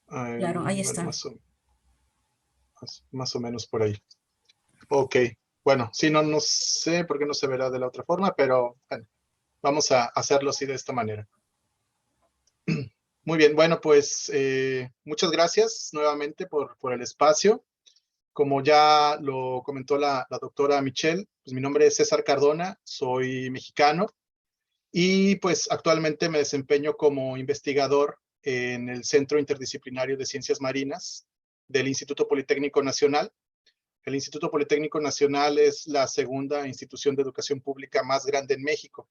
Claro, ahí Bueno, está. más o menos por ahí. Ok, bueno, sí, no sé por qué no se verá de la otra forma, pero bueno, vamos a hacerlo así de esta manera. Muy bien, bueno, pues muchas gracias nuevamente por el espacio. Como ya lo comentó la doctora Michelle, pues mi nombre es César Cardona, soy mexicano y pues actualmente me desempeño como investigador en el Centro Interdisciplinario de Ciencias Marinas del Instituto Politécnico Nacional. El Instituto Politécnico Nacional es la segunda institución de educación pública más grande en México.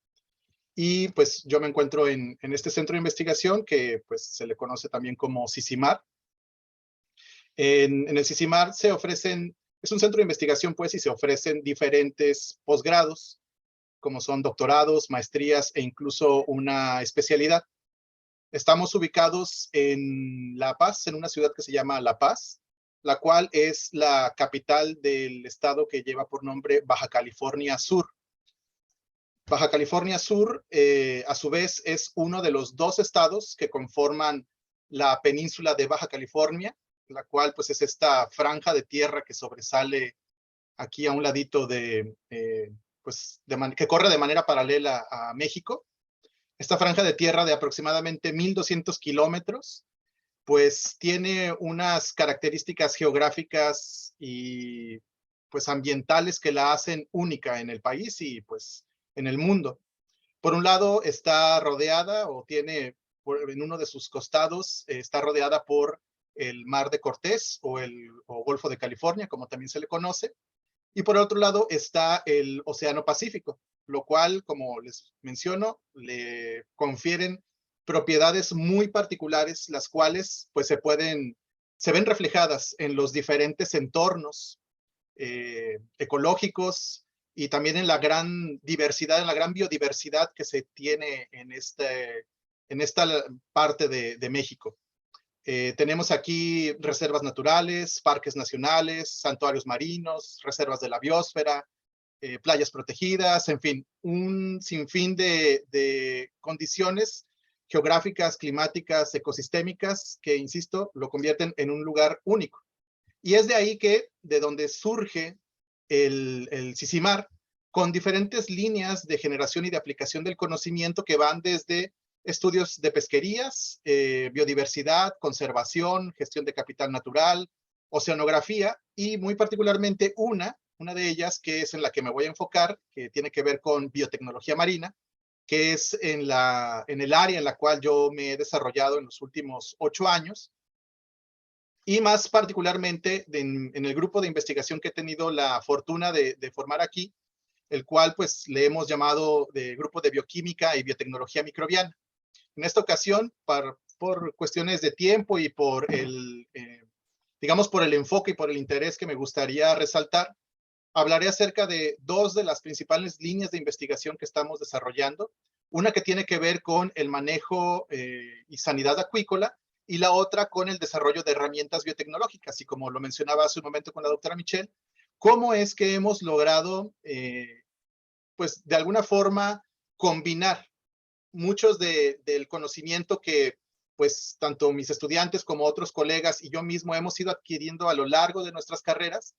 Y pues yo me encuentro en este centro de investigación que pues se le conoce también como CICIMAR. En el CICIMAR se ofrecen, es un centro de investigación pues y se ofrecen diferentes posgrados, como son doctorados, maestrías e incluso una especialidad. Estamos ubicados en La Paz, en una ciudad que se llama La Paz, la cual es la capital del estado que lleva por nombre Baja California Sur. Baja California Sur, a su vez, es uno de los dos estados que conforman la península de Baja California, la cual pues es esta franja de tierra que sobresale aquí a un ladito que corre de manera paralela a México. Esta franja de tierra de aproximadamente 1,200 kilómetros, pues tiene unas características geográficas y pues ambientales que la hacen única en el país y pues en el mundo. Por un lado está rodeada o tiene en uno de sus costados, está rodeada por el Mar de Cortés o Golfo de California, como también se le conoce, y por otro lado está el Océano Pacífico, lo cual, como les menciono, le confieren propiedades muy particulares, las cuales pues se ven reflejadas en los diferentes entornos ecológicos y también en la gran diversidad, en la gran biodiversidad que se tiene en esta parte de México. Tenemos aquí reservas naturales, parques nacionales, santuarios marinos, reservas de la biosfera, playas protegidas, en fin, un sinfín de condiciones geográficas, climáticas, ecosistémicas que, insisto, lo convierten en un lugar único. Y es de ahí de donde surge el CICIMAR, con diferentes líneas de generación y de aplicación del conocimiento que van desde estudios de pesquerías, biodiversidad, conservación, gestión de capital natural, oceanografía y muy particularmente una de ellas que es en la que me voy a enfocar, que tiene que ver con biotecnología marina, que es en el área en la cual yo me he desarrollado en los últimos 8 años y más particularmente en el grupo de investigación que he tenido la fortuna de formar aquí, el cual pues le hemos llamado de Grupo de Bioquímica y Biotecnología Microbiana. En esta ocasión, por cuestiones de tiempo y digamos, por el enfoque y por el interés que me gustaría resaltar, hablaré acerca de dos de las principales líneas de investigación que estamos desarrollando. Una que tiene que ver con el manejo y sanidad acuícola y la otra con el desarrollo de herramientas biotecnológicas. Y como lo mencionaba hace un momento con la doctora Michelle, cómo es que hemos logrado, pues de alguna forma, combinar muchos del conocimiento que pues tanto mis estudiantes como otros colegas y yo mismo hemos ido adquiriendo a lo largo de nuestras carreras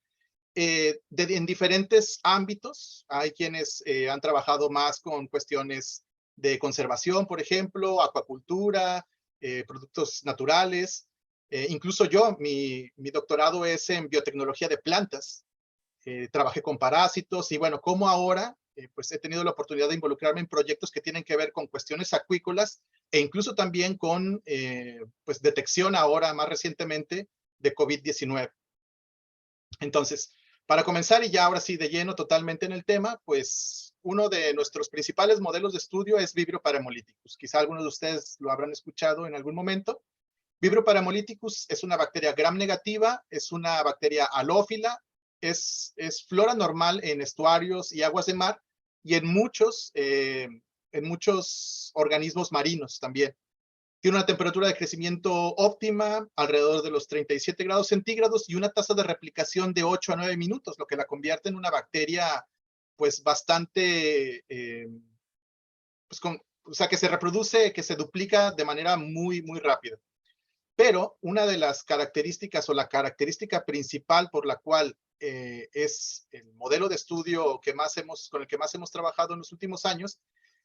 en diferentes ámbitos. Hay quienes han trabajado más con cuestiones de conservación, por ejemplo, acuacultura, productos naturales. Incluso yo, mi doctorado es en biotecnología de plantas. Trabajé con parásitos y bueno, como ahora pues he tenido la oportunidad de involucrarme en proyectos que tienen que ver con cuestiones acuícolas e incluso también con pues detección ahora más recientemente de COVID-19. Entonces, para comenzar y ya ahora sí de lleno totalmente en el tema, pues uno de nuestros principales modelos de estudio es Vibrio paramolyticus. Quizá algunos de ustedes lo habrán escuchado en algún momento. Vibrio paramolyticus es una bacteria gram negativa, es una bacteria halófila, es flora normal en estuarios y aguas de mar y en muchos organismos marinos también. Tiene una temperatura de crecimiento óptima, alrededor de los 37 grados centígrados y una tasa de replicación de 8 a 9 minutos, lo que la convierte en una bacteria pues bastante, pues o sea, que se reproduce, que se duplica de manera muy, muy rápida. Pero una de las características o la característica principal por la cual es el modelo de estudio con el que más hemos trabajado en los últimos años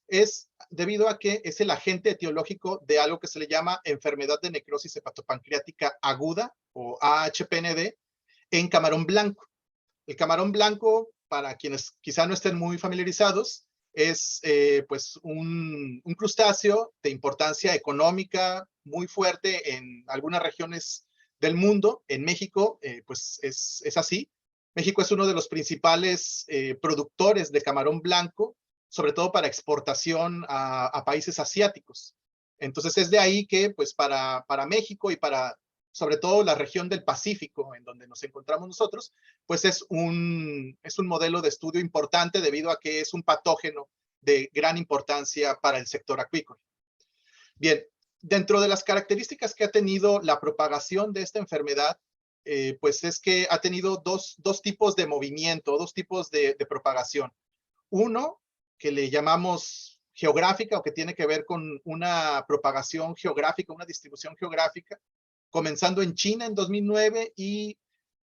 es debido a que es el agente etiológico de algo que se le llama enfermedad de necrosis hepatopancreática aguda o AHPND en camarón blanco. El camarón blanco, para quienes quizá no estén muy familiarizados, es pues un crustáceo de importancia económica muy fuerte en algunas regiones del mundo. En México, pues es así. México es uno de los principales productores de camarón blanco, sobre todo para exportación a países asiáticos. Entonces es de ahí que pues para México y para sobre todo la región del Pacífico en donde nos encontramos nosotros, pues es un modelo de estudio importante debido a que es un patógeno de gran importancia para el sector acuícola. Bien, dentro de las características que ha tenido la propagación de esta enfermedad, pues es que ha tenido dos tipos de movimiento, dos tipos de propagación. Uno, que le llamamos geográfica o que tiene que ver con una propagación geográfica, una distribución geográfica, comenzando en China en 2009 y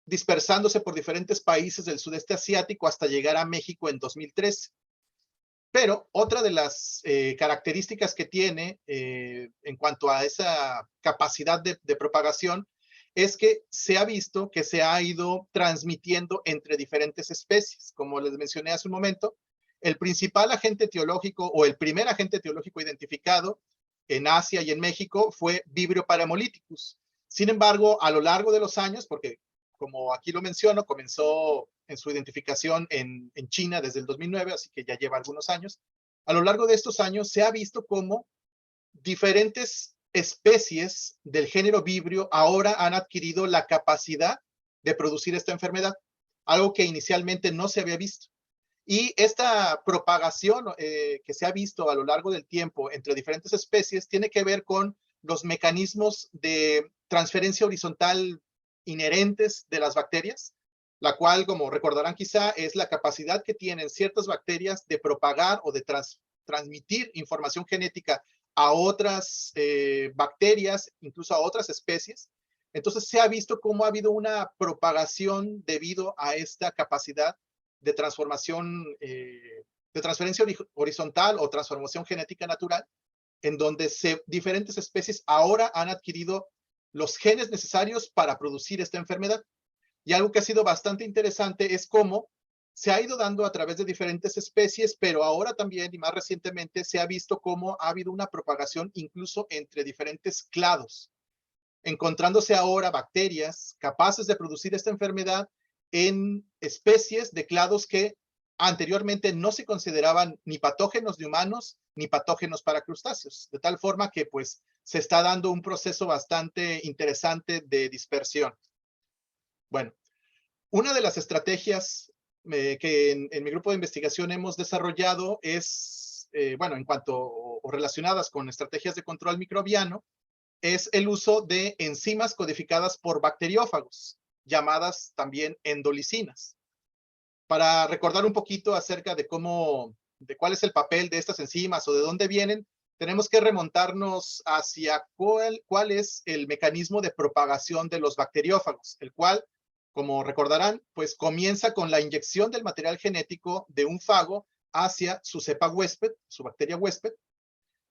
dispersándose por diferentes países del sudeste asiático hasta llegar a México en 2013. Pero otra de las características que tiene en cuanto a esa capacidad de propagación es que se ha visto que se ha ido transmitiendo entre diferentes especies. Como les mencioné hace un momento, el principal agente etiológico o el primer agente etiológico identificado en Asia y en México fue Vibrio parahemolyticus. Sin embargo, a lo largo de los años, porque como aquí lo menciono, comenzó en su identificación en China desde el 2009, así que ya lleva algunos años. A lo largo de estos años se ha visto cómo diferentes especies del género Vibrio ahora han adquirido la capacidad de producir esta enfermedad, algo que inicialmente no se había visto. Y esta propagación que se ha visto a lo largo del tiempo entre diferentes especies tiene que ver con los mecanismos de transferencia horizontal inherentes de las bacterias, la cual, como recordarán quizá, es la capacidad que tienen ciertas bacterias de propagar o de transmitir información genética a otras bacterias, incluso a otras especies. Entonces se ha visto cómo ha habido una propagación debido a esta capacidad de transformación, de transferencia horizontal o transformación genética natural, en donde diferentes especies ahora han adquirido los genes necesarios para producir esta enfermedad. Y algo que ha sido bastante interesante es cómo se ha ido dando a través de diferentes especies, pero ahora también y más recientemente se ha visto cómo ha habido una propagación incluso entre diferentes clados, encontrándose ahora bacterias capaces de producir esta enfermedad en especies de clados que anteriormente no se consideraban ni patógenos de humanos ni patógenos para crustáceos, de tal forma que pues se está dando un proceso bastante interesante de dispersión. Bueno, una de las estrategias que en mi grupo de investigación hemos desarrollado es, bueno, en cuanto o relacionadas con estrategias de control microbiano, es el uso de enzimas codificadas por bacteriófagos, llamadas también endolicinas. Para recordar un poquito acerca de cuál es el papel de estas enzimas o de dónde vienen, tenemos que remontarnos hacia cuál es el mecanismo de propagación de los bacteriófagos, el cual, como recordarán, pues comienza con la inyección del material genético de un fago hacia su cepa huésped, su bacteria huésped,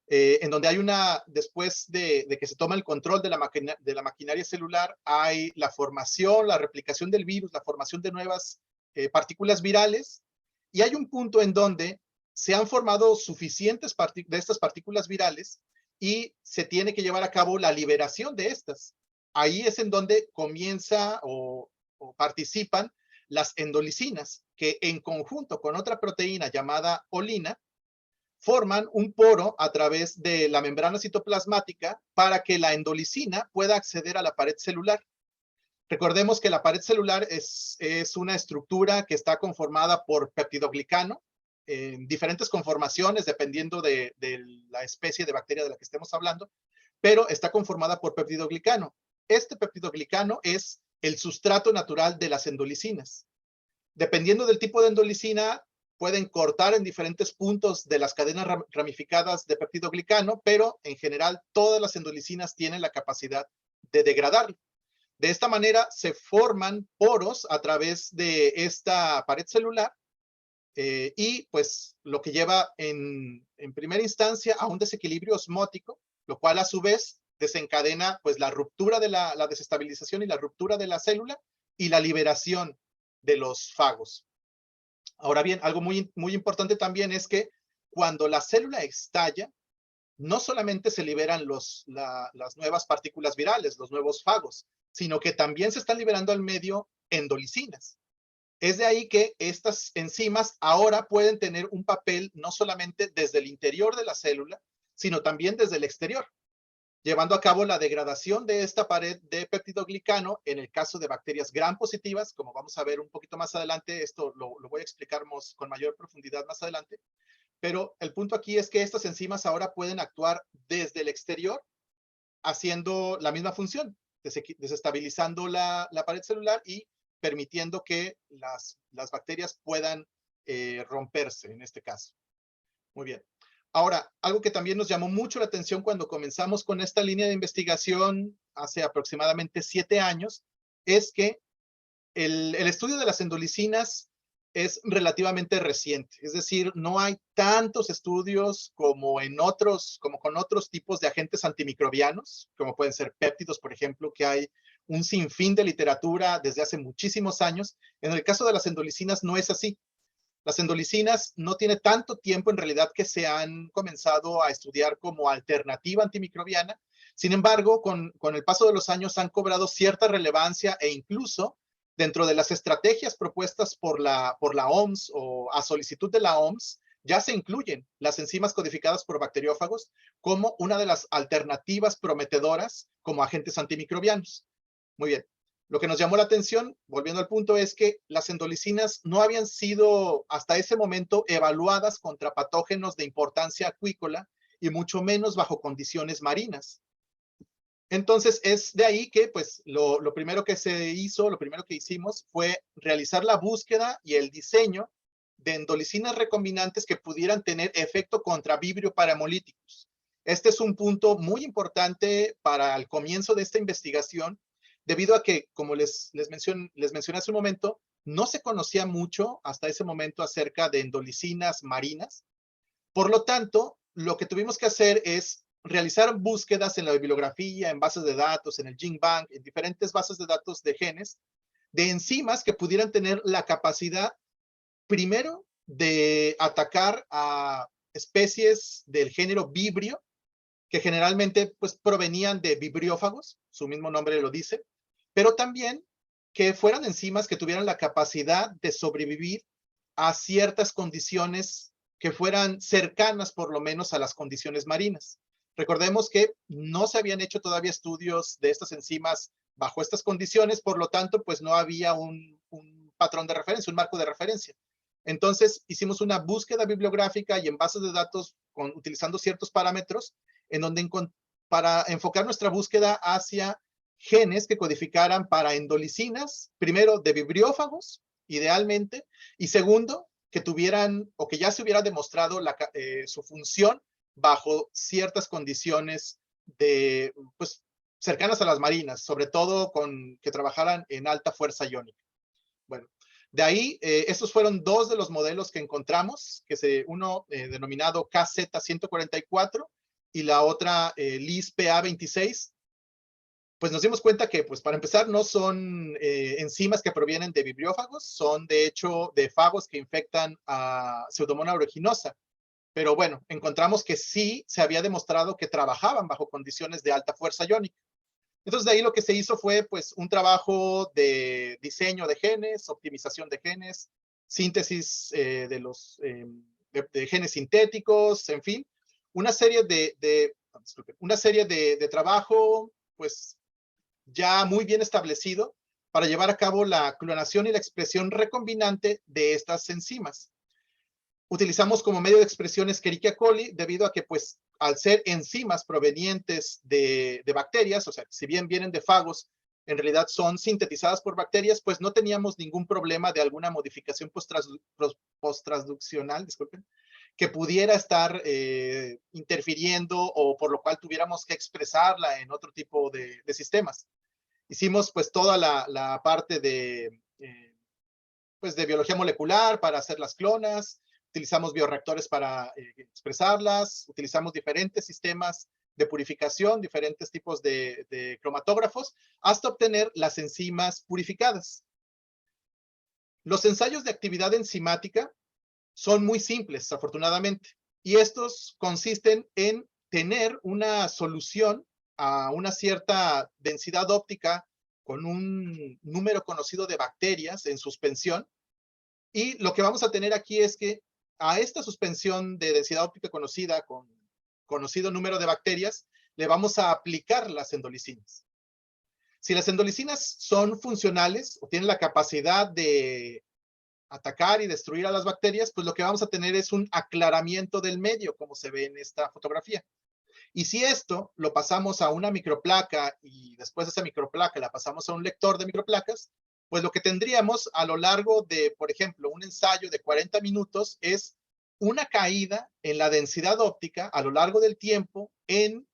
en donde hay después de que se toma el control de la maquinaria celular, hay la formación, la replicación del virus, la formación de nuevas partículas virales, y hay un punto en donde se han formado suficientes de estas partículas virales y se tiene que llevar a cabo la liberación de estas. Ahí es en donde comienza o participan las endolicinas, que en conjunto con otra proteína llamada olina, forman un poro a través de la membrana citoplasmática para que la endolicina pueda acceder a la pared celular. Recordemos que la pared celular es una estructura que está conformada por peptidoglicano en diferentes conformaciones dependiendo de la especie de bacteria de la que estemos hablando, pero está conformada por peptidoglicano. Este peptidoglicano es el sustrato natural de las endolicinas. Dependiendo del tipo de endolicina, pueden cortar en diferentes puntos de las cadenas ramificadas de peptidoglicano, pero en general todas las endolicinas tienen la capacidad de degradarlo. De esta manera se forman poros a través de esta pared celular y pues lo que lleva en primera instancia a un desequilibrio osmótico, lo cual a su vez desencadena pues la ruptura de la desestabilización y la ruptura de la célula y la liberación de los fagos. Ahora bien, algo muy importante también es que cuando la célula estalla, no solamente se liberan las nuevas partículas virales, los nuevos fagos, sino que también se están liberando al medio endolicinas. Es de ahí que estas enzimas ahora pueden tener un papel no solamente desde el interior de la célula, sino también desde el exterior, llevando a cabo la degradación de esta pared de peptidoglicano en el caso de bacterias gram positivas, como vamos a ver un poquito más adelante, esto lo voy a explicar con mayor profundidad más adelante, pero el punto aquí es que estas enzimas ahora pueden actuar desde el exterior haciendo la misma función, desestabilizando la pared celular y permitiendo que las bacterias puedan romperse en este caso. Muy bien. Ahora, algo que también nos llamó mucho la atención cuando comenzamos con esta línea de investigación hace aproximadamente 7 años, es que el estudio de las endolicinas es relativamente reciente. Es decir, no hay tantos estudios como con otros tipos de agentes antimicrobianos, como pueden ser péptidos, por ejemplo, que hay un sinfín de literatura desde hace muchísimos años. En el caso de las endolicinas no es así. Las endolicinas no tiene tanto tiempo en realidad que se han comenzado a estudiar como alternativa antimicrobiana. Sin embargo, con el paso de los años han cobrado cierta relevancia e incluso dentro de las estrategias propuestas por la OMS o a solicitud de la OMS, ya se incluyen las enzimas codificadas por bacteriófagos como una de las alternativas prometedoras como agentes antimicrobianos. Muy bien. Lo que nos llamó la atención, volviendo al punto, es que las endolicinas no habían sido hasta ese momento evaluadas contra patógenos de importancia acuícola y mucho menos bajo condiciones marinas. Entonces es de ahí que pues lo primero que hicimos fue realizar la búsqueda y el diseño de endolicinas recombinantes que pudieran tener efecto contra vibrio paramolíticos. Este es un punto muy importante para el comienzo de esta investigación, debido a que, como les mencioné hace un momento, no se conocía mucho hasta ese momento acerca de endolicinas marinas. Por lo tanto, lo que tuvimos que hacer es realizar búsquedas en la bibliografía, en bases de datos, en el GenBank, en diferentes bases de datos de genes, de enzimas que pudieran tener la capacidad, primero, de atacar a especies del género Vibrio, que generalmente pues, provenían de vibriófagos, su mismo nombre lo dice, pero también que fueran enzimas que tuvieran la capacidad de sobrevivir a ciertas condiciones que fueran cercanas por lo menos a las condiciones marinas. Recordemos que no se habían hecho todavía estudios de estas enzimas bajo estas condiciones, por lo tanto, pues no había un patrón de referencia, un marco de referencia. Entonces, hicimos una búsqueda bibliográfica y en bases de datos utilizando ciertos parámetros en donde para enfocar nuestra búsqueda hacia genes que codificaran para endolicinas, primero de vibriófagos, idealmente, y segundo, que tuvieran o que ya se hubiera demostrado su función bajo ciertas condiciones pues, cercanas a las marinas, sobre todo que trabajaran en alta fuerza iónica. Bueno, de ahí, estos fueron dos de los modelos que encontramos, uno denominado KZ144 y la otra LIS-PA26. Pues nos dimos cuenta que, pues para empezar, no son enzimas que provienen de vibriófagos, son de hecho de fagos que infectan a Pseudomonas aeruginosa. Pero bueno, encontramos que sí se había demostrado que trabajaban bajo condiciones de alta fuerza iónica. Entonces de ahí lo que se hizo fue pues un trabajo de diseño de genes, optimización de genes, síntesis de genes sintéticos, en fin, una serie de trabajo pues ya muy bien establecido para llevar a cabo la clonación y la expresión recombinante de estas enzimas. Utilizamos como medio de expresión Escherichia coli debido a que, pues, al ser enzimas provenientes de bacterias, o sea, si bien vienen de fagos, en realidad son sintetizadas por bacterias, pues no teníamos ningún problema de alguna modificación postransduccional, disculpen, que pudiera estar interfiriendo o por lo cual tuviéramos que expresarla en otro tipo de sistemas. Hicimos pues toda la parte pues, de biología molecular para hacer las clonas, utilizamos bioreactores para expresarlas, utilizamos diferentes sistemas de purificación, diferentes tipos de cromatógrafos, hasta obtener las enzimas purificadas. Los ensayos de actividad enzimática son muy simples, afortunadamente, y estos consisten en tener una solución a una cierta densidad óptica con un número conocido de bacterias en suspensión, y lo que vamos a tener aquí es que a esta suspensión de densidad óptica conocida con conocido número de bacterias, le vamos a aplicar las endolicinas. Si las endolicinas son funcionales o tienen la capacidad de atacar y destruir a las bacterias, pues lo que vamos a tener es un aclaramiento del medio, como se ve en esta fotografía. Y si esto lo pasamos a una microplaca y después de esa microplaca la pasamos a un lector de microplacas, pues lo que tendríamos a lo largo de, por ejemplo, un ensayo de 40 minutos es una caída en la densidad óptica a lo largo del tiempo en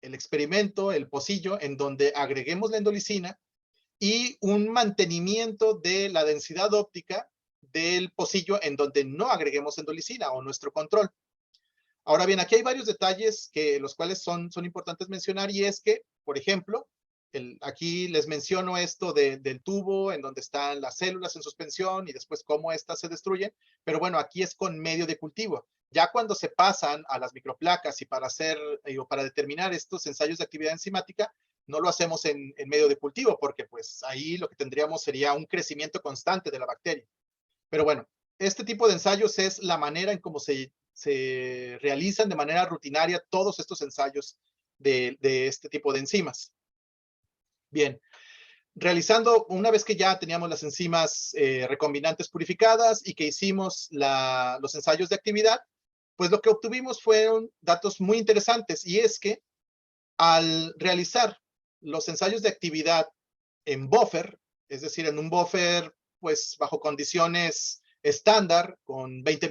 el experimento, el pocillo, en donde agreguemos la endolicina y un mantenimiento de la densidad óptica del pocillo en donde no agreguemos endolicina o nuestro control. Ahora bien, aquí hay varios detalles que los cuales son importantes mencionar y es que, por ejemplo, aquí les menciono esto del tubo en donde están las células en suspensión y después cómo éstas se destruyen, pero bueno, aquí es con medio de cultivo. Ya cuando se pasan a las microplacas y para hacer o para determinar estos ensayos de actividad enzimática, no lo hacemos en medio de cultivo porque pues ahí lo que tendríamos sería un crecimiento constante de la bacteria. Pero bueno, este tipo de ensayos es la manera en cómo se realizan de manera rutinaria todos estos ensayos de este tipo de enzimas. Bien, realizando, una vez que ya teníamos las enzimas recombinantes purificadas y que hicimos los ensayos de actividad, pues lo que obtuvimos fueron datos muy interesantes y es que al realizar los ensayos de actividad en buffer, es decir, en un buffer pues bajo condiciones estándar con 20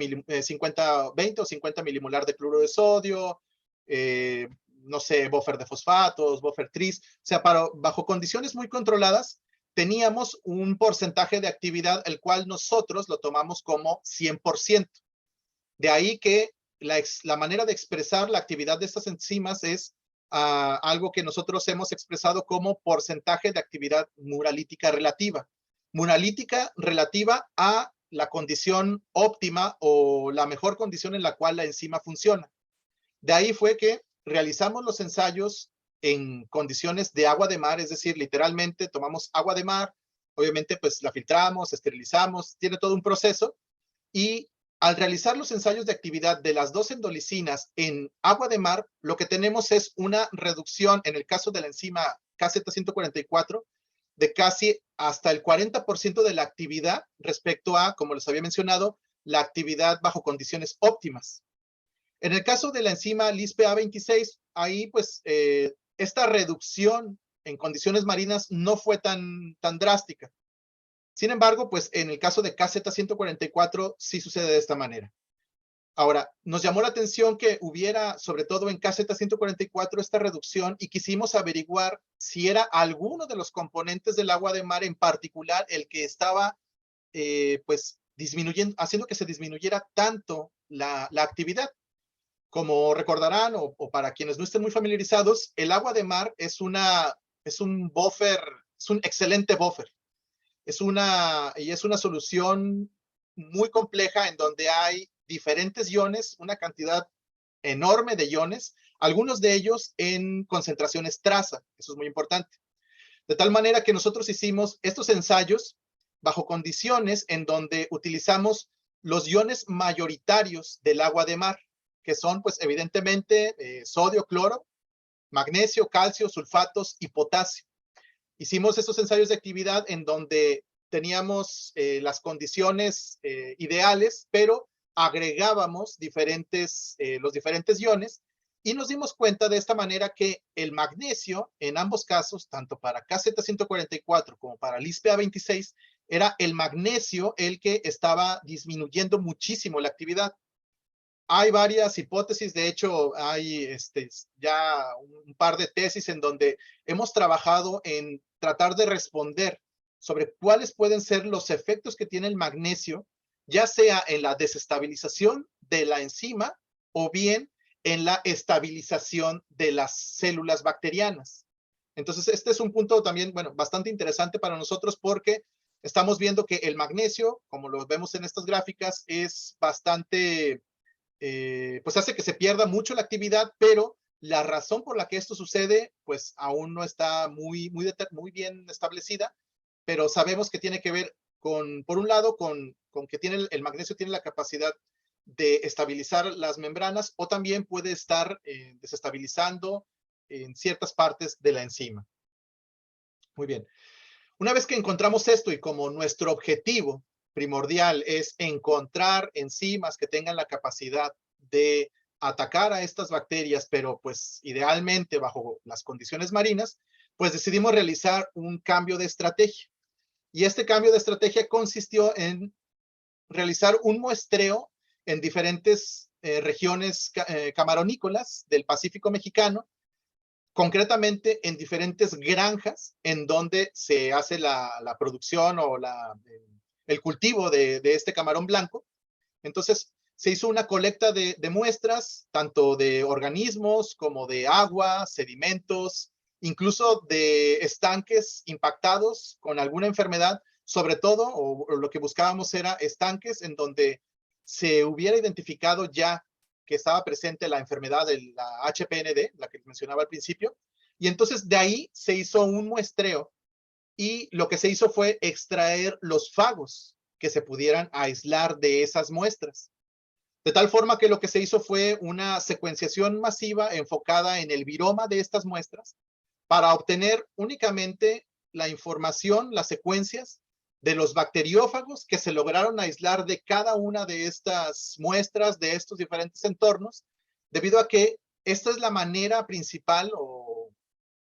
o 50 milimolar de cloruro de sodio, no sé, buffer de fosfatos, buffer tris, o sea, bajo condiciones muy controladas, teníamos un porcentaje de actividad el cual nosotros lo tomamos como 100%. De ahí que la manera de expresar la actividad de estas enzimas es algo que nosotros hemos expresado como porcentaje de actividad muralítica relativa. Muralítica relativa a la condición óptima o la mejor condición en la cual la enzima funciona. De ahí fue que realizamos los ensayos en condiciones de agua de mar, es decir, literalmente tomamos agua de mar, obviamente pues la filtramos, esterilizamos, tiene todo un proceso, y al realizar los ensayos de actividad de las dos endolicinas en agua de mar, lo que tenemos es una reducción, en el caso de la enzima KZ144, de casi hasta el 40% de la actividad respecto a, como les había mencionado, la actividad bajo condiciones óptimas. En el caso de la enzima LISPA26, ahí pues esta reducción en condiciones marinas no fue tan drástica. Sin embargo, pues en el caso de KZ144 sí sucede de esta manera. Ahora, nos llamó la atención que hubiera, sobre todo en KZ144, esta reducción y quisimos averiguar si era alguno de los componentes del agua de mar en particular el que estaba pues disminuyendo, haciendo que se disminuyera tanto la actividad. Como recordarán, o para quienes no estén muy familiarizados, el agua de mar es un buffer, es un excelente buffer. Es una solución muy compleja en donde hay diferentes iones, una cantidad enorme de iones, algunos de ellos en concentraciones traza, eso es muy importante. De tal manera que nosotros hicimos estos ensayos bajo condiciones en donde utilizamos los iones mayoritarios del agua de mar, que son pues evidentemente sodio, cloro, magnesio, calcio, sulfatos y potasio. Hicimos estos ensayos de actividad en donde teníamos las condiciones ideales, pero agregábamos los diferentes iones y nos dimos cuenta de esta manera que el magnesio, en ambos casos, tanto para KZ144 como para LISPA26, era el magnesio el que estaba disminuyendo muchísimo la actividad. Hay varias hipótesis, de hecho, hay ya un par de tesis en donde hemos trabajado en tratar de responder sobre cuáles pueden ser los efectos que tiene el magnesio, ya sea en la desestabilización de la enzima o bien en la estabilización de las células bacterianas. Entonces, este es un punto también, bueno, bastante interesante para nosotros porque estamos viendo que el magnesio, como lo vemos en estas gráficas, es bastante pues hace que se pierda mucho la actividad, pero la razón por la que esto sucede, pues aún no está muy bien establecida, pero sabemos que tiene que ver con, por un lado, con que tiene el magnesio tiene la capacidad de estabilizar las membranas o también puede estar desestabilizando en ciertas partes de la enzima. Muy bien. Una vez que encontramos esto y como nuestro objetivo primordial es encontrar enzimas que tengan la capacidad de atacar a estas bacterias, pero pues idealmente bajo las condiciones marinas, pues decidimos realizar un cambio de estrategia. Y este cambio de estrategia consistió en realizar un muestreo en diferentes regiones camaronícolas del Pacífico mexicano, concretamente en diferentes granjas en donde se hace la producción o el cultivo de este camarón blanco. Entonces, se hizo una colecta de muestras, tanto de organismos como de agua, sedimentos, incluso de estanques impactados con alguna enfermedad, sobre todo, o lo que buscábamos era estanques en donde se hubiera identificado ya que estaba presente la enfermedad de la HPND, la que mencionaba al principio, y entonces de ahí se hizo un muestreo y lo que se hizo fue extraer los fagos que se pudieran aislar de esas muestras. De tal forma que lo que se hizo fue una secuenciación masiva enfocada en el viroma de estas muestras para obtener únicamente la información, las secuencias de los bacteriófagos que se lograron aislar de cada una de estas muestras, de estos diferentes entornos, debido a que esta es la manera principal, o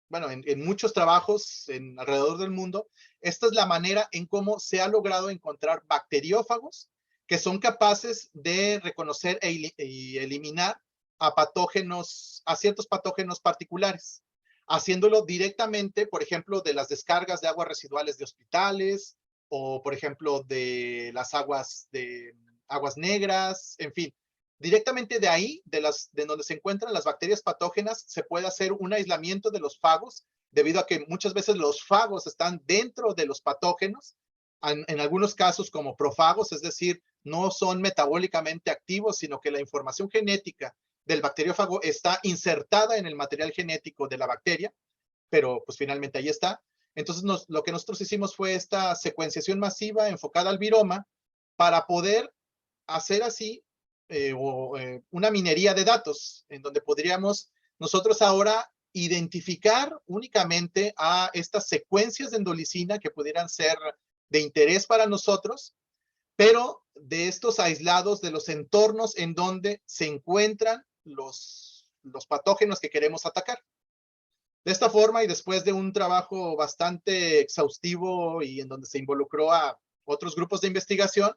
bueno, en muchos trabajos alrededor del mundo, esta es la manera en cómo se ha logrado encontrar bacteriófagos que son capaces de reconocer y eliminar a patógenos, a ciertos patógenos particulares, haciéndolo directamente, por ejemplo, de las descargas de aguas residuales de hospitales o, por ejemplo, de las aguas negras, en fin. Directamente de ahí, de donde se encuentran las bacterias patógenas, se puede hacer un aislamiento de los fagos, debido a que muchas veces los fagos están dentro de los patógenos, en algunos casos como profagos, es decir, no son metabólicamente activos, sino que la información genética del bacteriófago está insertada en el material genético de la bacteria, pero pues finalmente ahí está. Entonces lo que nosotros hicimos fue esta secuenciación masiva enfocada al viroma para poder hacer así una minería de datos, en donde podríamos nosotros ahora identificar únicamente a estas secuencias de endolicina que pudieran ser de interés para nosotros, pero de estos aislados de los entornos en donde se encuentran los patógenos que queremos atacar. De esta forma, y después de un trabajo bastante exhaustivo y en donde se involucró a otros grupos de investigación,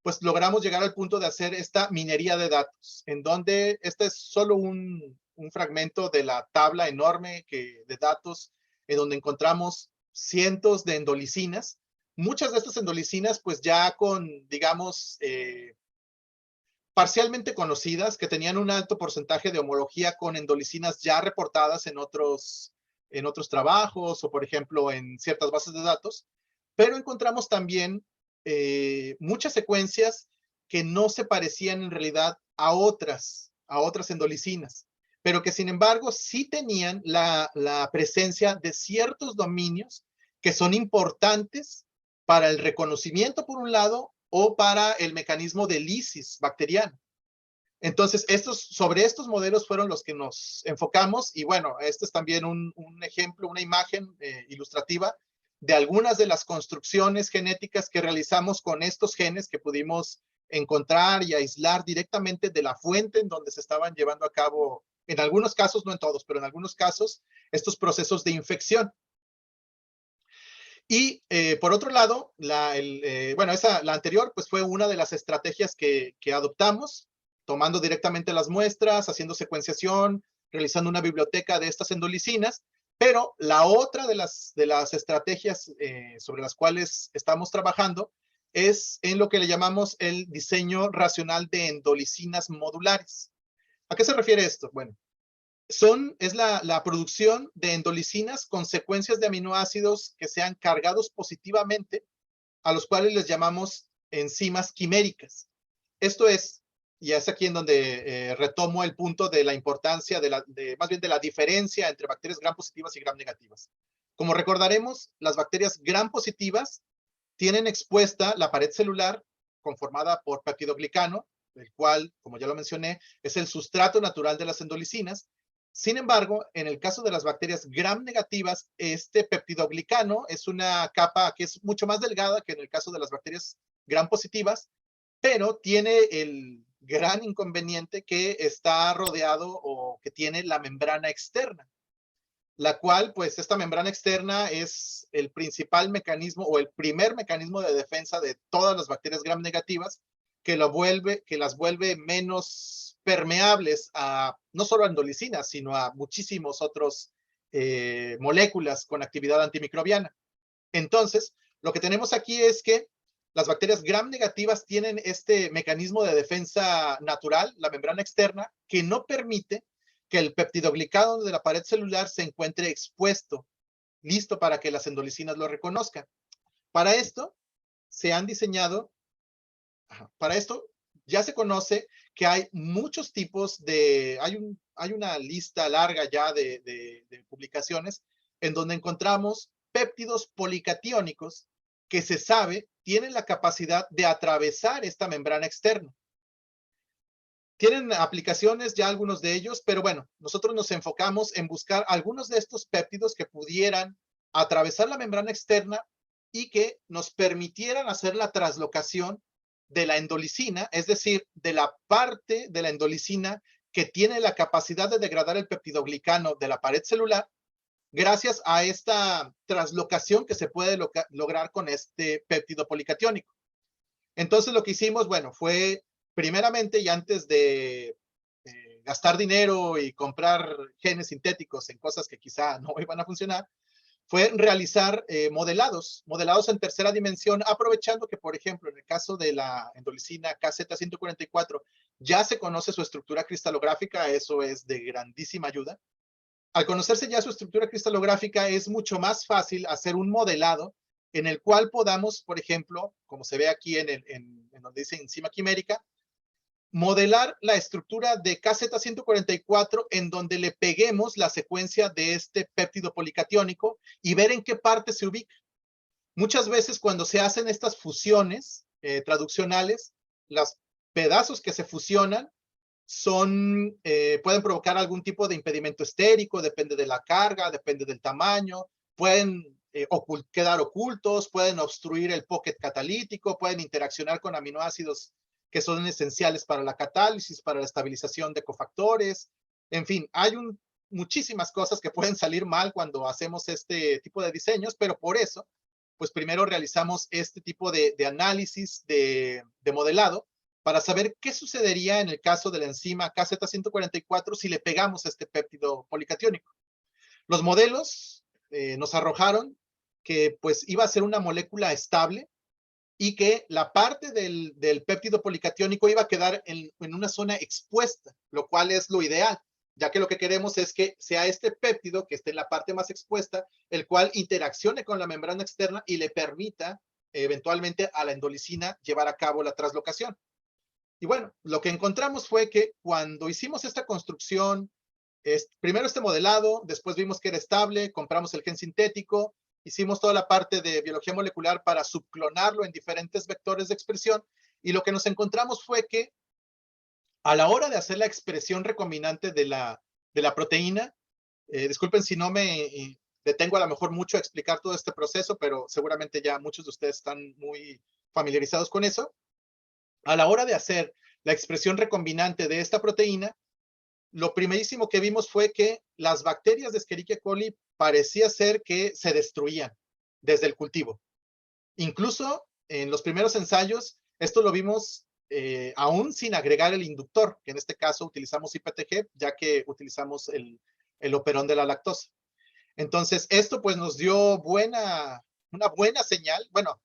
pues logramos llegar al punto de hacer esta minería de datos, en donde este es solo un fragmento de la tabla enorme de datos, en donde encontramos cientos de endolicinas. Muchas de estas endolicinas, pues ya con, digamos, parcialmente conocidas, que tenían un alto porcentaje de homología con endolicinas ya reportadas en otros trabajos o, por ejemplo, en ciertas bases de datos, pero encontramos también muchas secuencias que no se parecían en realidad a otras endolicinas, pero que sin embargo sí tenían la presencia de ciertos dominios que son importantes para el reconocimiento, por un lado, o para el mecanismo de lisis bacteriano. Entonces, sobre estos modelos fueron los que nos enfocamos y bueno, este es también un ejemplo, una imagen ilustrativa de algunas de las construcciones genéticas que realizamos con estos genes que pudimos encontrar y aislar directamente de la fuente en donde se estaban llevando a cabo, en algunos casos, no en todos, pero en algunos casos, estos procesos de infección. Y por otro lado, la anterior pues fue una de las estrategias que adoptamos. tomando directamente las muestras, haciendo secuenciación, realizando una biblioteca de estas endolicinas, pero la otra de las estrategias sobre las cuales estamos trabajando es en lo que le llamamos el diseño racional de endolicinas modulares. ¿A qué se refiere esto? Bueno, es la producción de endolicinas con secuencias de aminoácidos que sean cargados positivamente, a los cuales les llamamos enzimas quiméricas. Esto es, y es aquí en donde retomo el punto de la importancia, más bien de la diferencia entre bacterias gram positivas y gram negativas. Como recordaremos, las bacterias gram positivas tienen expuesta la pared celular conformada por peptidoglicano, el cual, como ya lo mencioné, es el sustrato natural de las endolicinas. Sin embargo, en el caso de las bacterias gram negativas, este peptidoglicano es una capa que es mucho más delgada que en el caso de las bacterias gram positivas, pero tiene el gran inconveniente que está rodeado o que tiene la membrana externa, la cual, pues, esta membrana externa es el principal mecanismo o el primer mecanismo de defensa de todas las bacterias gram negativas, que las vuelve menos permeables a no solo a endolicinas, sino a muchísimos otros moléculas con actividad antimicrobiana. Entonces, lo que tenemos aquí es que las bacterias gram negativas tienen este mecanismo de defensa natural, la membrana externa, que no permite que el peptidoglicano de la pared celular se encuentre expuesto, listo para que las endolicinas lo reconozcan. Para esto, se han diseñado, para esto ya se conoce que hay muchos tipos hay una lista larga ya de publicaciones en donde encontramos péptidos policatiónicos que se sabe tienen la capacidad de atravesar esta membrana externa. Tienen aplicaciones ya algunos de ellos, pero bueno, nosotros nos enfocamos en buscar algunos de estos péptidos que pudieran atravesar la membrana externa y que nos permitieran hacer la translocación de la endolicina, es decir, de la parte de la endolicina que tiene la capacidad de degradar el peptidoglicano de la pared celular, gracias a esta translocación que se puede lograr con este péptido policatiónico. Entonces lo que hicimos, bueno, fue primeramente y antes de gastar dinero y comprar genes sintéticos en cosas que quizá no iban a funcionar, fue realizar modelados en tercera dimensión, aprovechando que, por ejemplo, en el caso de la endolicina KZ144, ya se conoce su estructura cristalográfica, eso es de grandísima ayuda. Al conocerse ya su estructura cristalográfica, es mucho más fácil hacer un modelado en el cual podamos, por ejemplo, como se ve aquí en donde dice enzima quimérica, modelar la estructura de KZ144 en donde le peguemos la secuencia de este péptido policatiónico y ver en qué parte se ubica. Muchas veces cuando se hacen estas fusiones traduccionales, los pedazos que se fusionan pueden provocar algún tipo de impedimento estérico, depende de la carga, depende del tamaño, pueden quedar ocultos, pueden obstruir el pocket catalítico, pueden interaccionar con aminoácidos que son esenciales para la catálisis, para la estabilización de cofactores. En fin, hay muchísimas cosas que pueden salir mal cuando hacemos este tipo de diseños, pero por eso, pues primero realizamos este tipo de análisis de modelado para saber qué sucedería en el caso de la enzima KZ144 si le pegamos este péptido policatiónico. Los modelos nos arrojaron que pues iba a ser una molécula estable y que la parte del péptido policatiónico iba a quedar en una zona expuesta, lo cual es lo ideal, ya que lo que queremos es que sea este péptido que esté en la parte más expuesta, el cual interaccione con la membrana externa y le permita eventualmente a la endolicina llevar a cabo la translocación. Y bueno, lo que encontramos fue que cuando hicimos esta construcción, primero este modelado, después vimos que era estable, compramos el gen sintético, hicimos toda la parte de biología molecular para subclonarlo en diferentes vectores de expresión, y lo que nos encontramos fue que a la hora de hacer la expresión recombinante de la proteína, disculpen si no me detengo a lo mejor mucho a explicar todo este proceso, pero seguramente ya muchos de ustedes están muy familiarizados con eso. A la hora de hacer la expresión recombinante de esta proteína, lo primerísimo que vimos fue que las bacterias de Escherichia coli parecía ser que se destruían desde el cultivo. Incluso en los primeros ensayos, esto lo vimos aún sin agregar el inductor, que en este caso utilizamos IPTG, ya que utilizamos el operón de la lactosa. Entonces, esto pues nos dio una buena señal. Bueno,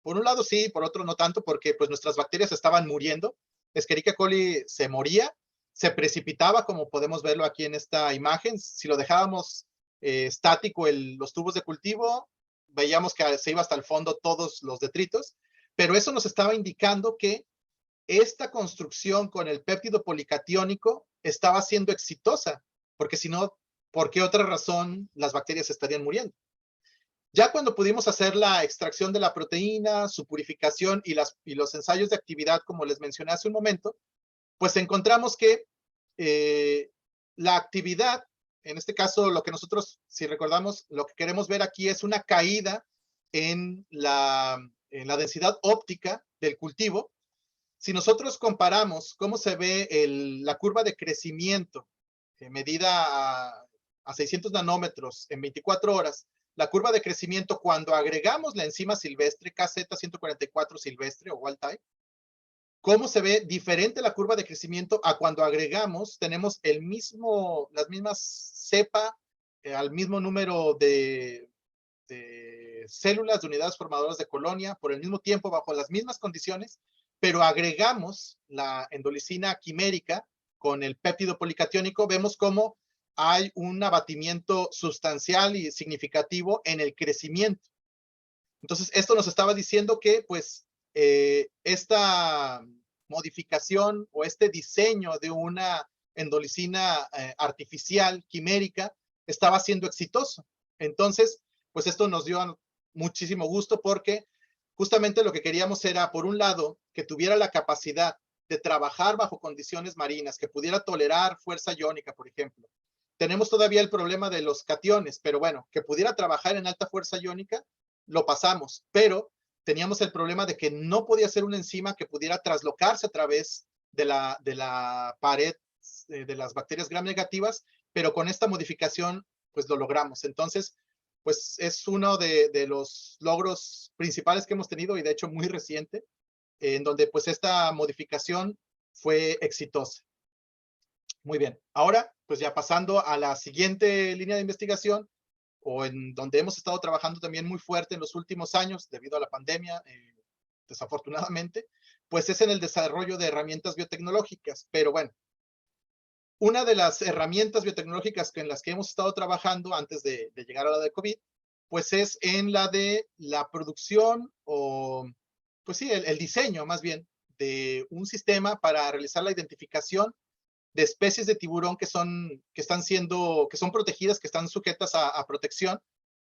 por un lado sí, por otro no tanto, porque pues nuestras bacterias estaban muriendo. Escherichia coli se moría, se precipitaba, como podemos verlo aquí en esta imagen. Si lo dejábamos estático los tubos de cultivo, veíamos que se iba hasta el fondo todos los detritos, pero eso nos estaba indicando que esta construcción con el péptido policatiónico estaba siendo exitosa, porque si no, ¿por qué otra razón las bacterias estarían muriendo? Ya cuando pudimos hacer la extracción de la proteína, su purificación y los ensayos de actividad, como les mencioné hace un momento, pues encontramos que la actividad, en este caso lo que nosotros, si recordamos, lo que queremos ver aquí es una caída en la densidad óptica del cultivo. Si nosotros comparamos cómo se ve la curva de crecimiento medida a 600 nanómetros en 24 horas, la curva de crecimiento cuando agregamos la enzima silvestre, KZ144 silvestre o wild type, cómo se ve diferente la curva de crecimiento a cuando agregamos, tenemos las mismas cepa, al mismo número de células, de unidades formadoras de colonia, por el mismo tiempo, bajo las mismas condiciones, pero agregamos la endolicina quimérica con el péptido policatiónico, vemos cómo hay un abatimiento sustancial y significativo en el crecimiento. Entonces, esto nos estaba diciendo que, pues, esta modificación o este diseño de una endolicina artificial, quimérica, estaba siendo exitoso. Entonces, pues esto nos dio muchísimo gusto porque justamente lo que queríamos era, por un lado, que tuviera la capacidad de trabajar bajo condiciones marinas, que pudiera tolerar fuerza iónica, por ejemplo. Tenemos todavía el problema de los cationes, pero bueno, que pudiera trabajar en alta fuerza iónica, lo pasamos, pero teníamos el problema de que no podía ser una enzima que pudiera traslocarse a través de la pared de las bacterias gram negativas, pero con esta modificación, pues lo logramos. Entonces, pues es uno de los logros principales que hemos tenido y de hecho muy reciente, en donde pues esta modificación fue exitosa. Muy bien, ahora pues ya pasando a la siguiente línea de investigación, o en donde hemos estado trabajando también muy fuerte en los últimos años debido a la pandemia, desafortunadamente, pues es en el desarrollo de herramientas biotecnológicas. Pero bueno, una de las herramientas biotecnológicas en las que hemos estado trabajando antes de llegar a la de COVID, pues es en la de la producción o, pues sí, el diseño más bien de un sistema para realizar la identificación de especies de tiburón que son protegidas, que están sujetas a protección,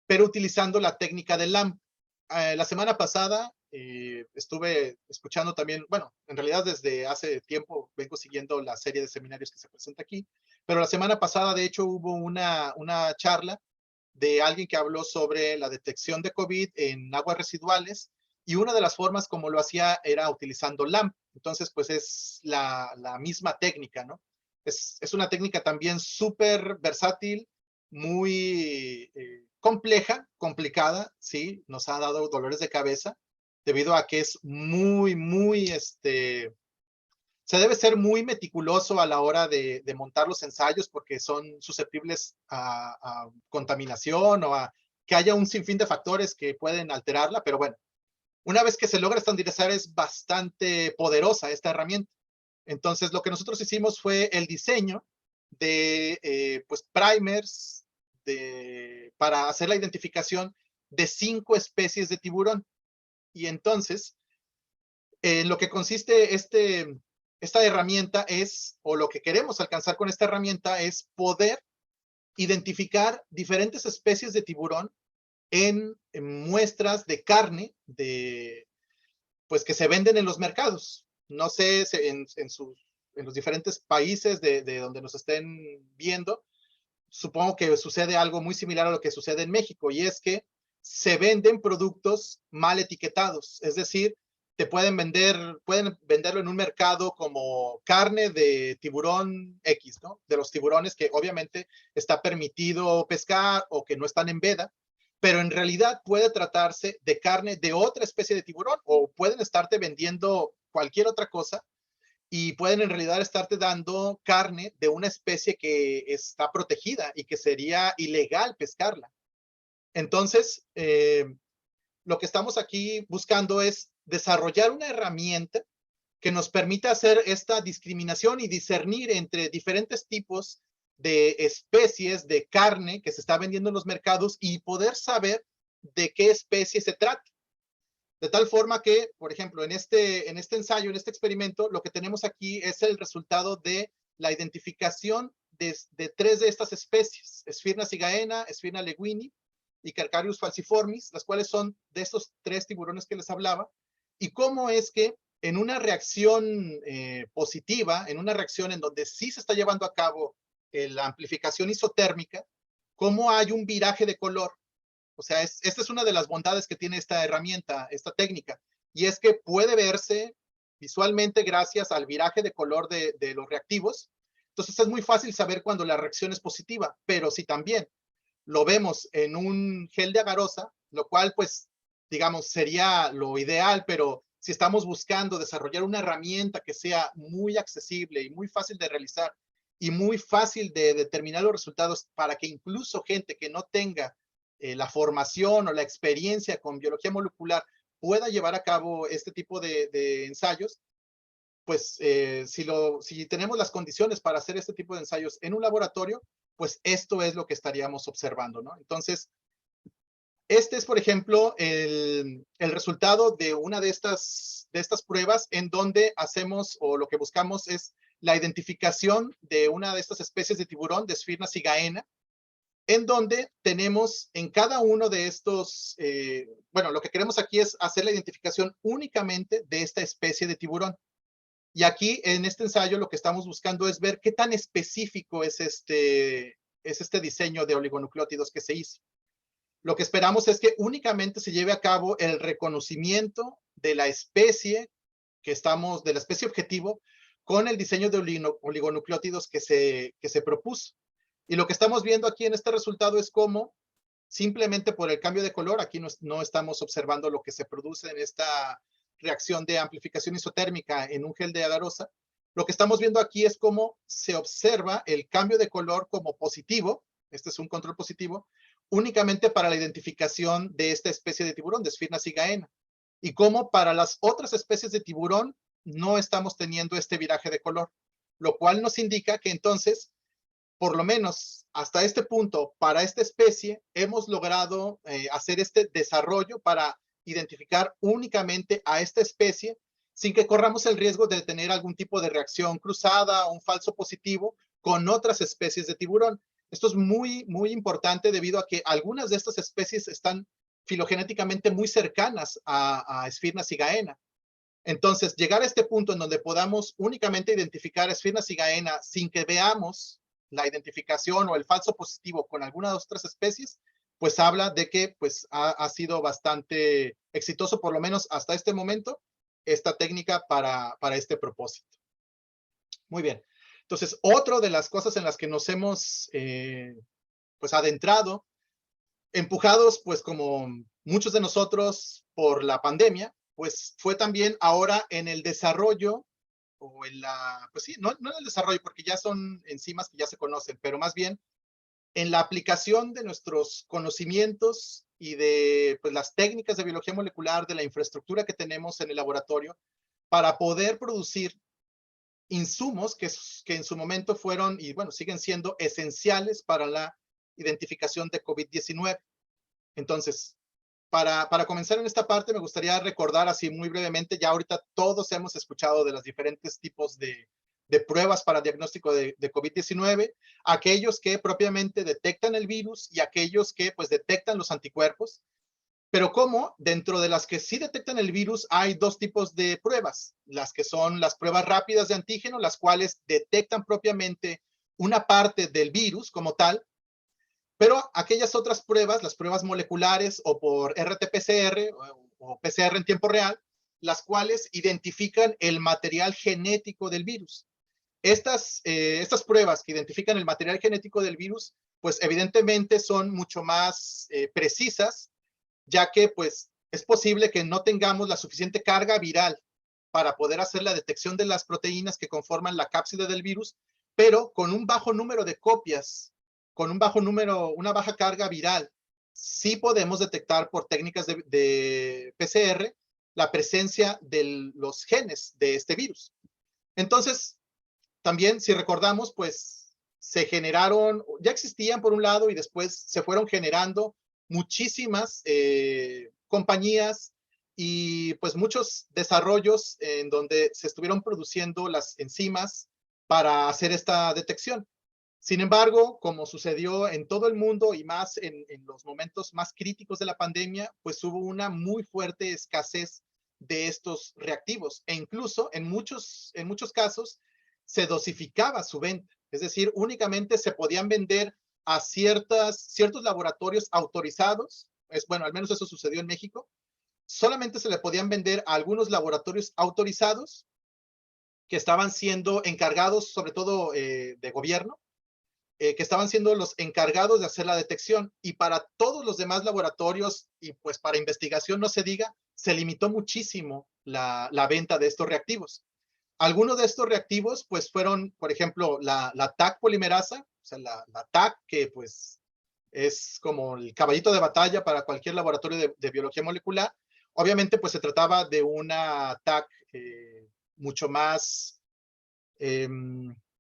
pero utilizando la técnica del LAMP. La semana pasada estuve escuchando también, bueno, en realidad desde hace tiempo vengo siguiendo la serie de seminarios que se presenta aquí, pero la semana pasada de hecho hubo una charla de alguien que habló sobre la detección de COVID en aguas residuales y una de las formas como lo hacía era utilizando LAMP. Entonces, pues es la misma técnica, ¿no? Es una técnica también súper versátil, muy compleja, complicada, ¿sí? Nos ha dado dolores de cabeza debido a que es se debe ser muy meticuloso a la hora de montar los ensayos porque son susceptibles a contaminación o a que haya un sinfín de factores que pueden alterarla, pero bueno, una vez que se logra estandarizar es bastante poderosa esta herramienta. Entonces, lo que nosotros hicimos fue el diseño de pues, primers para hacer la identificación de 5 especies de tiburón. Y entonces, en lo que consiste esta herramienta es, o lo que queremos alcanzar con esta herramienta es poder identificar diferentes especies de tiburón en muestras de carne pues que se venden en los mercados. No sé en los diferentes países de donde nos estén viendo, supongo que sucede algo muy similar a lo que sucede en México, y es que se venden productos mal etiquetados, es decir, pueden venderlo en un mercado como carne de tiburón X, ¿no? De los tiburones que obviamente está permitido pescar o que no están en veda, pero en realidad puede tratarse de carne de otra especie de tiburón o pueden estarte vendiendo cualquier otra cosa y pueden en realidad estarte dando carne de una especie que está protegida y que sería ilegal pescarla. Entonces, lo que estamos aquí buscando es desarrollar una herramienta que nos permita hacer esta discriminación y discernir entre diferentes tipos de especies de carne que se está vendiendo en los mercados y poder saber de qué especie se trata. De tal forma que, por ejemplo, en este ensayo, en este experimento, lo que tenemos aquí es el resultado de la identificación de 3 de estas especies, Sphyrna cigaena, Sphyrna lewini y Carcharius falciformis, las cuales son de estos 3 tiburones que les hablaba, y cómo es que en una reacción positiva, en una reacción en donde sí se está llevando a cabo la amplificación isotérmica, cómo hay un viraje de color. O sea, esta es una de las bondades que tiene esta herramienta, esta técnica, y es que puede verse visualmente gracias al viraje de color de los reactivos. Entonces es muy fácil saber cuando la reacción es positiva, pero si también lo vemos en un gel de agarosa, lo cual pues digamos sería lo ideal, pero si estamos buscando desarrollar una herramienta que sea muy accesible y muy fácil de realizar y muy fácil de determinar los resultados para que incluso gente que no tenga la formación o la experiencia con biología molecular pueda llevar a cabo este tipo de ensayos, pues si tenemos las condiciones para hacer este tipo de ensayos en un laboratorio, pues esto es lo que estaríamos observando, ¿no? Entonces, este es, por ejemplo, el resultado de una de estas pruebas en donde hacemos o lo que buscamos es la identificación de una de estas especies de tiburón, de Sphyrna cigaena, en donde tenemos en cada uno de estos, bueno, lo que queremos aquí es hacer la identificación únicamente de esta especie de tiburón. Y aquí en este ensayo lo que estamos buscando es ver qué tan específico es este diseño de oligonucleótidos que se hizo. Lo que esperamos es que únicamente se lleve a cabo el reconocimiento de la especie de la especie objetivo con el diseño de oligonucleótidos que se propuso. Y lo que estamos viendo aquí en este resultado es cómo simplemente por el cambio de color, aquí no estamos observando lo que se produce en esta reacción de amplificación isotérmica en un gel de agarosa. Lo que estamos viendo aquí es cómo se observa el cambio de color como positivo, este es un control positivo, únicamente para la identificación de esta especie de tiburón, de Sphyrna cigaena, y cómo para las otras especies de tiburón no estamos teniendo este viraje de color, lo cual nos indica que entonces por lo menos hasta este punto, para esta especie, hemos logrado hacer este desarrollo para identificar únicamente a esta especie sin que corramos el riesgo de tener algún tipo de reacción cruzada o un falso positivo con otras especies de tiburón. Esto es muy, muy importante debido a que algunas de estas especies están filogenéticamente muy cercanas a Sphyrna cigaena. Entonces, llegar a este punto en donde podamos únicamente identificar a Sphyrna cigaena sin que veamos la identificación o el falso positivo con alguna de las otras especies, pues habla de que pues, ha sido bastante exitoso, por lo menos hasta este momento, esta técnica para este propósito. Muy bien. Entonces, otra de las cosas en las que nos hemos pues adentrado, empujados pues como muchos de nosotros por la pandemia, pues fue también ahora en el desarrollo o en la, pues sí, no en el desarrollo, porque ya son enzimas que ya se conocen, pero más bien en la aplicación de nuestros conocimientos y de pues, las técnicas de biología molecular, de la infraestructura que tenemos en el laboratorio, para poder producir insumos que en su momento fueron y bueno, siguen siendo esenciales para la identificación de COVID-19. Entonces, para comenzar en esta parte, me gustaría recordar así muy brevemente, ya ahorita todos hemos escuchado de los diferentes tipos de pruebas para diagnóstico de COVID-19, aquellos que propiamente detectan el virus y aquellos que pues detectan los anticuerpos, pero como dentro de las que sí detectan el virus hay dos tipos de pruebas, las que son las pruebas rápidas de antígeno, las cuales detectan propiamente una parte del virus como tal, pero aquellas otras pruebas, las pruebas moleculares o por RT-PCR o PCR en tiempo real, las cuales identifican el material genético del virus. Estas pruebas que identifican el material genético del virus, pues evidentemente son mucho más precisas, ya que pues es posible que no tengamos la suficiente carga viral para poder hacer la detección de las proteínas que conforman la cápside del virus, pero con un bajo número de copias, con un bajo número, una baja carga viral. Sí podemos detectar por técnicas de PCR la presencia de los genes de este virus. Entonces, también, si recordamos, pues se generaron, ya existían por un lado y después se fueron generando muchísimas compañías y pues muchos desarrollos en donde se estuvieron produciendo las enzimas para hacer esta detección. Sin embargo, como sucedió en todo el mundo y más en los momentos más críticos de la pandemia, pues hubo una muy fuerte escasez de estos reactivos e incluso en muchos casos se dosificaba su venta. Es decir, únicamente se podían vender a ciertos laboratorios autorizados. Bueno, al menos eso sucedió en México. Solamente se le podían vender a algunos laboratorios autorizados que estaban siendo encargados, sobre todo de gobierno, que estaban siendo los encargados de hacer la detección. Y para todos los demás laboratorios, y pues para investigación no se diga, se limitó muchísimo la venta de estos reactivos. Algunos de estos reactivos, pues fueron, por ejemplo, la TAC polimerasa, o sea, la TAC, que pues es como el caballito de batalla para cualquier laboratorio de biología molecular. Obviamente, pues se trataba de una TAC mucho más, eh,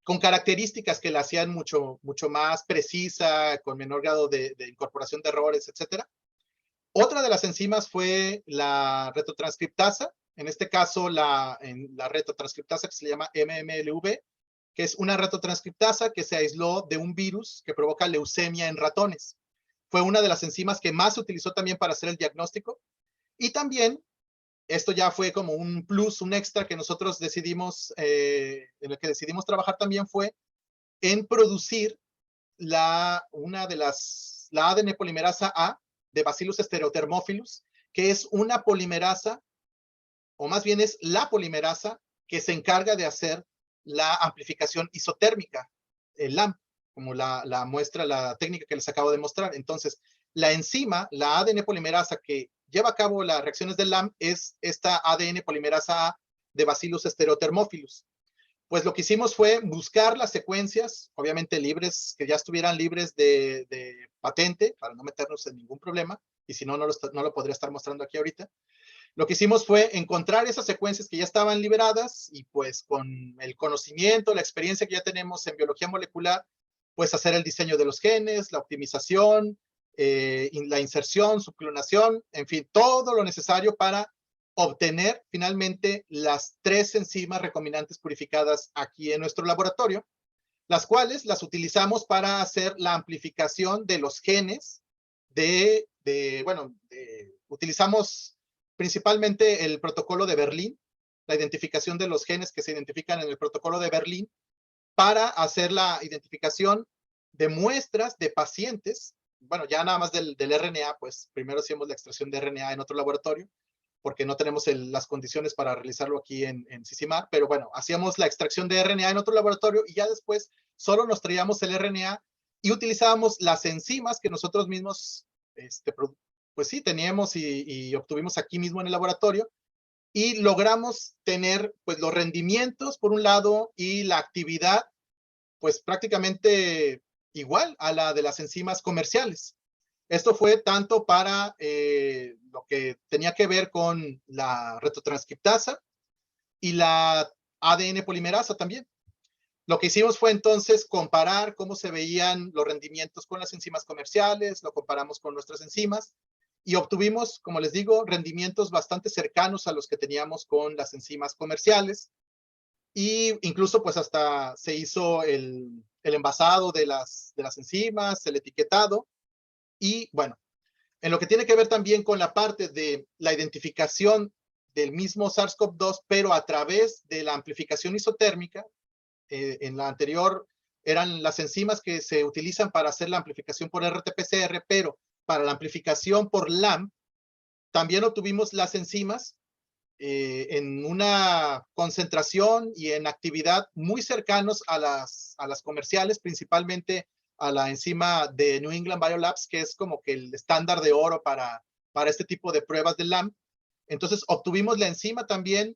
con características que la hacían mucho más precisa, con menor grado de incorporación de errores, etcétera. Otra de las enzimas fue la retrotranscriptasa, en este caso la retrotranscriptasa que se llama MMLV, que es una retrotranscriptasa que se aisló de un virus que provoca leucemia en ratones. Fue una de las enzimas que más se utilizó también para hacer el diagnóstico. Y también, esto ya fue como un plus, un extra que nosotros decidimos, en el que decidimos trabajar también fue en producir la ADN polimerasa A de Bacillus stereothermophilus, que es una polimerasa, o más bien es la polimerasa que se encarga de hacer la amplificación isotérmica, el LAMP, como la muestra, la técnica que les acabo de mostrar. Entonces, la enzima, la ADN polimerasa que lleva a cabo las reacciones del LAMP es esta ADN polimerasa A de Bacillus stereothermophilus. Pues lo que hicimos fue buscar las secuencias, obviamente libres, que ya estuvieran libres de patente, para no meternos en ningún problema, y si no, no lo podría estar mostrando aquí ahorita. Lo que hicimos fue encontrar esas secuencias que ya estaban liberadas y pues con el conocimiento, la experiencia que ya tenemos en biología molecular, pues hacer el diseño de los genes, la optimización, la inserción, su clonación, en fin, todo lo necesario para obtener finalmente las 3 enzimas recombinantes purificadas aquí en nuestro laboratorio, las cuales las utilizamos para hacer la amplificación de los genes utilizamos principalmente el protocolo de Berlín, la identificación de los genes que se identifican en el protocolo de Berlín, para hacer la identificación de muestras de pacientes. Bueno, ya nada más del RNA, pues primero hacíamos la extracción de RNA en otro laboratorio, porque no tenemos las condiciones para realizarlo aquí en CICIMAR, pero bueno, hacíamos la extracción de RNA en otro laboratorio y ya después solo nos traíamos el RNA y utilizábamos las enzimas que nosotros mismos, pues sí, teníamos y obtuvimos aquí mismo en el laboratorio y logramos tener pues los rendimientos por un lado y la actividad pues prácticamente igual a la de las enzimas comerciales. Esto fue tanto para lo que tenía que ver con la retrotranscriptasa y la ADN polimerasa también. Lo que hicimos fue entonces comparar cómo se veían los rendimientos con las enzimas comerciales, lo comparamos con nuestras enzimas y obtuvimos, como les digo, rendimientos bastante cercanos a los que teníamos con las enzimas comerciales. Y incluso pues hasta se hizo el envasado de las enzimas, el etiquetado. Y bueno, en lo que tiene que ver también con la parte de la identificación del mismo SARS-CoV-2, pero a través de la amplificación isotérmica, en la anterior eran las enzimas que se utilizan para hacer la amplificación por RT-PCR, pero para la amplificación por LAMP, también obtuvimos las enzimas en una concentración y en actividad muy cercanos a las comerciales, principalmente a la enzima de New England Biolabs, que es como que el estándar de oro para este tipo de pruebas de LAMP. Entonces obtuvimos la enzima también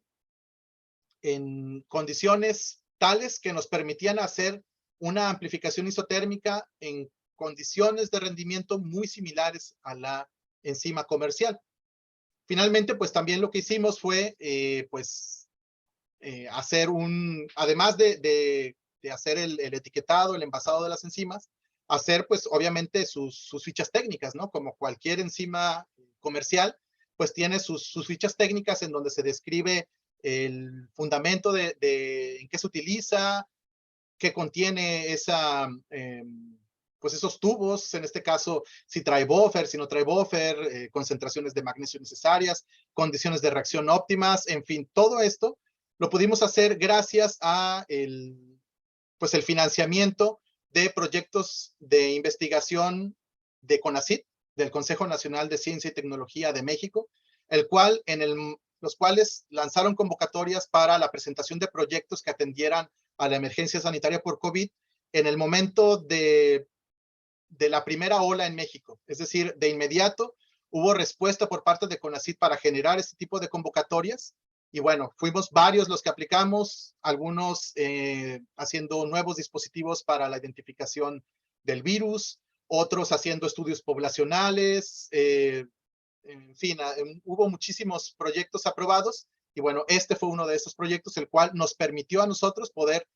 en condiciones tales que nos permitían hacer una amplificación isotérmica en condiciones de rendimiento muy similares a la enzima comercial. Finalmente, pues también lo que hicimos fue, hacer además de hacer el etiquetado, el envasado de las enzimas, hacer pues obviamente sus fichas técnicas, ¿no? Como cualquier enzima comercial, pues tiene sus fichas técnicas en donde se describe el fundamento de en qué se utiliza, qué contiene pues esos tubos, en este caso, si trae buffer, si no trae buffer, concentraciones de magnesio necesarias, condiciones de reacción óptimas, en fin, todo esto lo pudimos hacer gracias a pues el financiamiento de proyectos de investigación de CONACYT, del Consejo Nacional de Ciencia y Tecnología de México, los cuales lanzaron convocatorias para la presentación de proyectos que atendieran a la emergencia sanitaria por COVID en el momento de la primera ola en México. Es decir, de inmediato hubo respuesta por parte de CONACYT para generar este tipo de convocatorias. Y bueno, fuimos varios los que aplicamos, algunos haciendo nuevos dispositivos para la identificación del virus, otros haciendo estudios poblacionales, en fin, hubo muchísimos proyectos aprobados y bueno, este fue uno de esos proyectos, el cual nos permitió a nosotros poder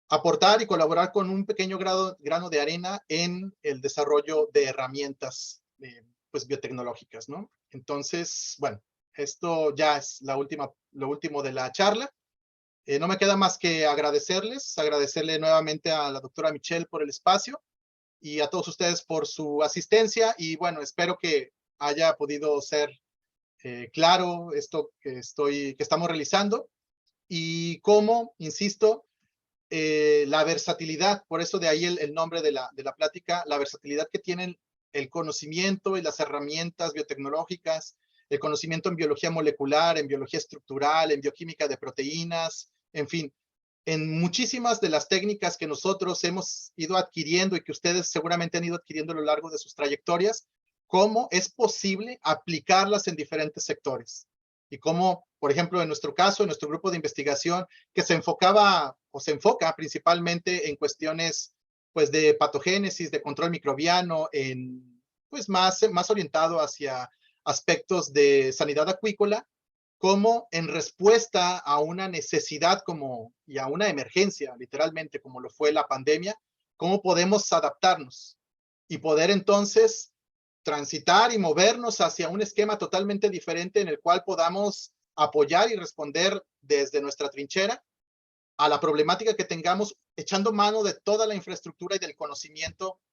aportar y colaborar con un pequeño grano de arena en el desarrollo de herramientas pues biotecnológicas, ¿no? Entonces, bueno, esto ya es lo último de la charla. No me queda más que agradecerle nuevamente a la doctora Michelle por el espacio y a todos ustedes por su asistencia y bueno, espero que haya podido ser claro esto que estamos realizando y cómo, insisto, la versatilidad, por eso de ahí el nombre de la plática, la versatilidad que tienen el conocimiento y las herramientas biotecnológicas, el conocimiento en biología molecular, en biología estructural, en bioquímica de proteínas, en fin, en muchísimas de las técnicas que nosotros hemos ido adquiriendo y que ustedes seguramente han ido adquiriendo a lo largo de sus trayectorias, cómo es posible aplicarlas en diferentes sectores. Y cómo, por ejemplo, en nuestro caso, en nuestro grupo de investigación, que se enfocaba o se enfoca principalmente en cuestiones pues, de patogénesis, de control microbiano, pues más orientado hacia aspectos de sanidad acuícola, como en respuesta a una necesidad y a una emergencia, literalmente, como lo fue la pandemia, cómo podemos adaptarnos y poder entonces transitar y movernos hacia un esquema totalmente diferente en el cual podamos apoyar y responder desde nuestra trinchera a la problemática que tengamos, echando mano de toda la infraestructura y del conocimiento